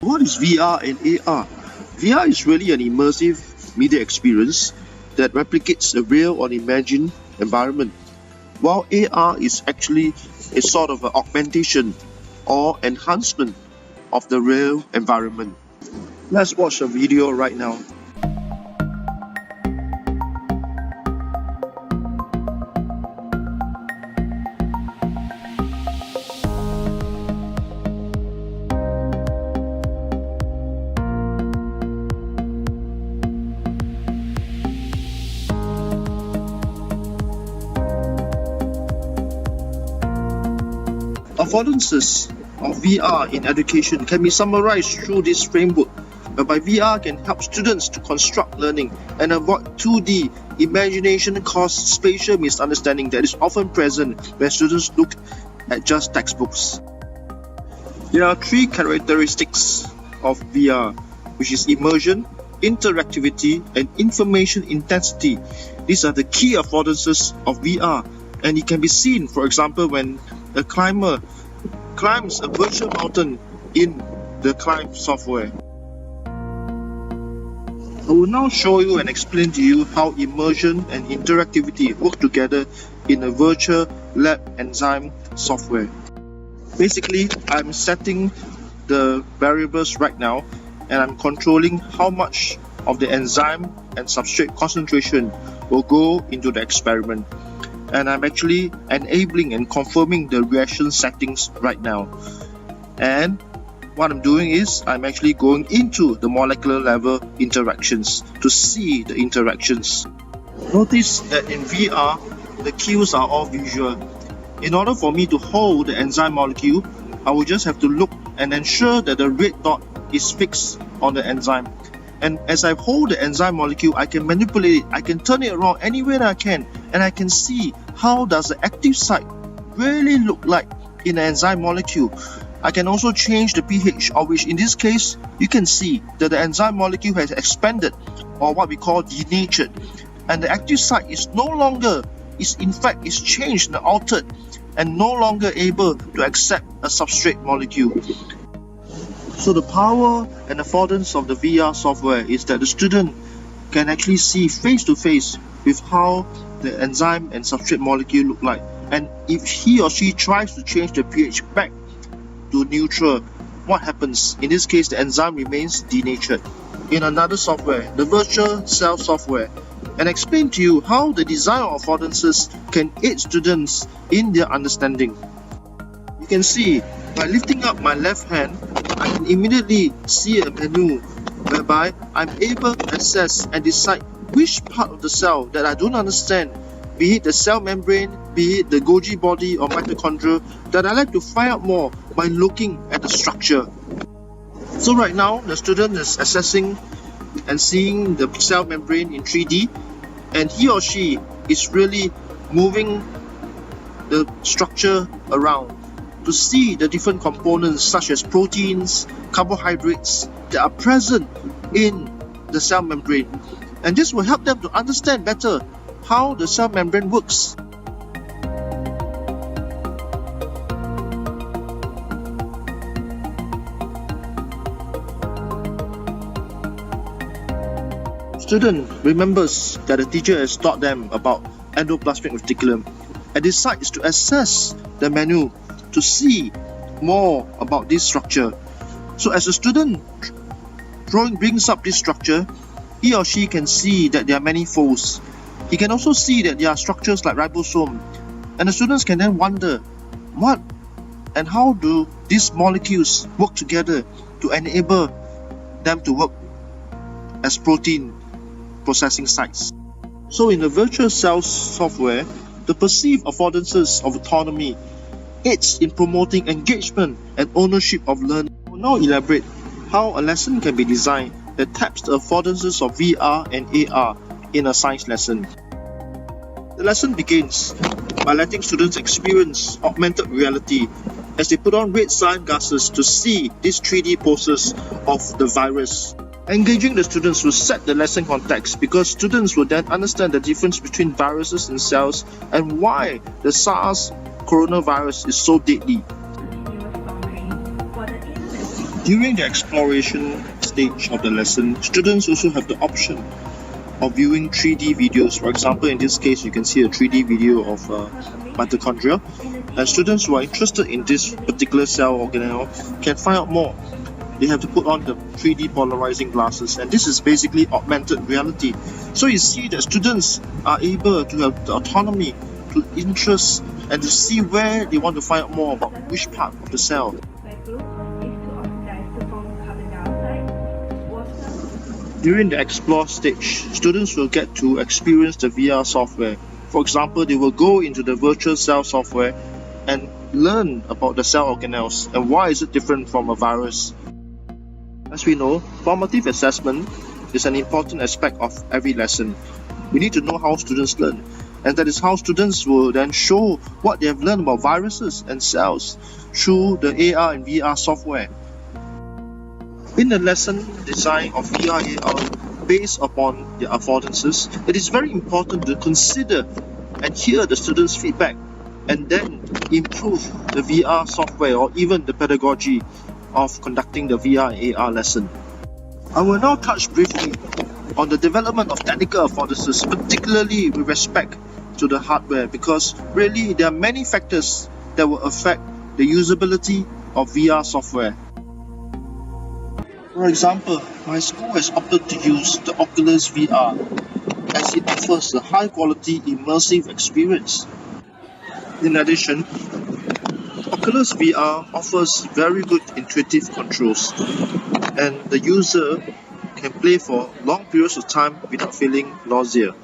What is VR and AR? VR is really an immersive media experience that replicates a real or imagined environment, while AR is actually a sort of an augmentation or enhancement of the real environment. Let's watch a video right now. Affordances of VR in education can be summarized through this framework, whereby VR can help students to construct learning and avoid 2D imagination-caused spatial misunderstanding that is often present when students look at just textbooks. There are three characteristics of VR, which is immersion, interactivity, and information intensity. These are the key affordances of VR, and it can be seen, for example, when a climber climbs a virtual mountain in the Climb software. I will now show you and explain to you how immersion and interactivity work together in a VARTEL Lab enzyme software. Basically, I'm setting the variables right now and I'm controlling how much of the enzyme and substrate concentration will go into the experiment. And I'm actually enabling and confirming the reaction settings right now. And what I'm doing is I'm actually going into the molecular level interactions to see the interactions. Notice that in VR, the cues are all visual. In order for me to hold the enzyme molecule, I will just have to look and ensure that the red dot is fixed on the enzyme. And as I hold the enzyme molecule, I can manipulate it, I can turn it around anywhere that I can, and I can see how does the active site really look like in the enzyme molecule. I can also change the pH, of which in this case, you can see that the enzyme molecule has expanded, or what we call denatured, and the active site is no longer, is changed and altered, and no longer able to accept a substrate molecule. So the power and affordance of the VR software is that the student can actually see face to face with how the enzyme and substrate molecule look like. And if he or she tries to change the pH back to neutral, what happens? In this case, the enzyme remains denatured. In another software, the virtual cell software, and explain to you how the design of affordances can aid students in their understanding. You can see by lifting up my left hand, I can immediately see a menu whereby I'm able to assess and decide which part of the cell that I don't understand, be it the cell membrane, be it the Golgi body or mitochondria, that I like to find out more by looking at the structure. So right now, the student is assessing and seeing the cell membrane in 3D, and he or she is really moving the structure around to see the different components such as proteins, carbohydrates that are present in the cell membrane. And this will help them to understand better how the cell membrane works. Student remembers that the teacher has taught them about endoplasmic reticulum, and decides to assess the menu to see more about this structure. So as a student brings up this structure, he or she can see that there are many folds. He can also see that there are structures like ribosome, and the students can then wonder what and how do these molecules work together to enable them to work as protein processing sites. So in the virtual cells software, the perceived affordances of autonomy aids in promoting engagement and ownership of learning. I will now elaborate how a lesson can be designed that taps the affordances of VR and AR in a science lesson. The lesson begins by letting students experience augmented reality as they put on red sunglasses to see these 3D poses of the virus. Engaging the students will set the lesson context, because students will then understand the difference between viruses and cells and why the SARS coronavirus is so deadly. During the exploration stage of the lesson, students also have the option of viewing 3D videos. For example, in this case, you can see a 3D video of mitochondria. And students who are interested in this particular cell organelle can find out more. They have to put on the 3D polarizing glasses, and this is basically augmented reality. So you see that students are able to have the autonomy to interest and to see where they want to find out more about which part of the cell. During the explore stage, students will get to experience the VR software. For example, they will go into the virtual cell software and learn about the cell organelles and why is it different from a virus. As we know, formative assessment is an important aspect of every lesson. We need to know how students learn, and that is how students will then show what they have learned about viruses and cells through the AR and VR software. In the lesson design of VR/AR based upon their affordances, it is very important to consider and hear the students' feedback and then improve the VR software or even the pedagogy of conducting the VR and AR lesson. I will now touch briefly on the development of technical affordances, particularly with respect to the hardware, because really there are many factors that will affect the usability of VR software. For example, my school has opted to use the Oculus VR as it offers a high quality immersive experience. In addition, Oculus VR offers very good intuitive controls, and the user can play for long periods of time without feeling nausea.